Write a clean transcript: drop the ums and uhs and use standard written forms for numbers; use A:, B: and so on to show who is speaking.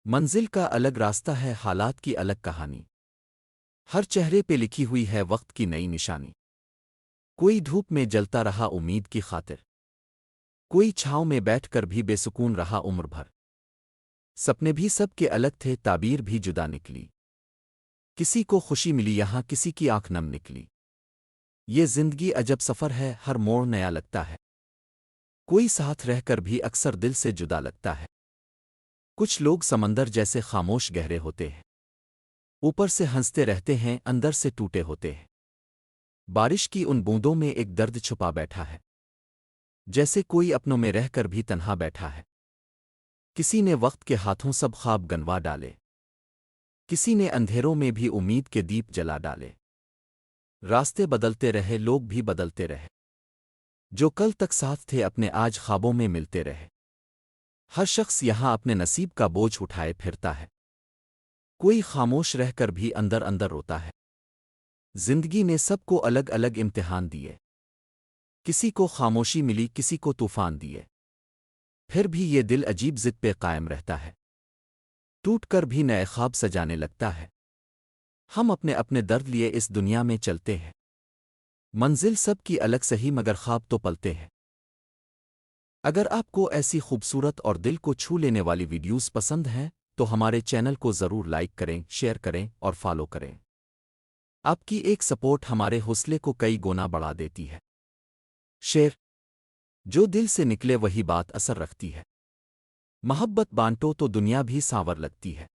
A: منزل کا الگ راستہ ہے، حالات کی الگ کہانی۔ ہر چہرے پہ لکھی ہوئی ہے وقت کی نئی نشانی۔ کوئی دھوپ میں جلتا رہا امید کی خاطر، کوئی چھاؤں میں بیٹھ کر بھی بے سکون رہا عمر بھر۔ سپنے بھی سب کے الگ تھے، تعبیر بھی جدا نکلی۔ کسی کو خوشی ملی یہاں، کسی کی آنکھ نم نکلی۔ یہ زندگی عجب سفر ہے، ہر موڑ نیا لگتا ہے۔ کوئی ساتھ رہ کر بھی اکثر دل سے جدا لگتا ہے۔ کچھ لوگ سمندر جیسے خاموش گہرے ہوتے ہیں، اوپر سے ہنستے رہتے ہیں، اندر سے ٹوٹے ہوتے ہیں۔ بارش کی ان بوندوں میں ایک درد چھپا بیٹھا ہے، جیسے کوئی اپنوں میں رہ کر بھی تنہا بیٹھا ہے۔ کسی نے وقت کے ہاتھوں سب خواب گنوا ڈالے، کسی نے اندھیروں میں بھی امید کے دیپ جلا ڈالے۔ راستے بدلتے رہے، لوگ بھی بدلتے رہے، جو کل تک ساتھ تھے اپنے آج خوابوں میں ملتے رہے۔ ہر شخص یہاں اپنے نصیب کا بوجھ اٹھائے پھرتا ہے، کوئی خاموش رہ کر بھی اندر اندر روتا ہے۔ زندگی نے سب کو الگ الگ امتحان دیے، کسی کو خاموشی ملی، کسی کو طوفان دیے۔ پھر بھی یہ دل عجیب ضد پہ قائم رہتا ہے، ٹوٹ کر بھی نئے خواب سجانے لگتا ہے۔ ہم اپنے اپنے درد لیے اس دنیا میں چلتے ہیں، منزل سب کی الگ سہی مگر خواب تو پلتے ہیں۔ اگر آپ کو ایسی خوبصورت اور دل کو چھو لینے والی ویڈیوز پسند ہیں تو ہمارے چینل کو ضرور لائک کریں، شیئر کریں اور فالو کریں۔ آپ کی ایک سپورٹ ہمارے حوصلے کو کئی گنا بڑھا دیتی ہے۔ شعر: جو دل سے نکلے وہی بات اثر رکھتی ہے، محبت بانٹو تو دنیا بھی سانور لگتی ہے۔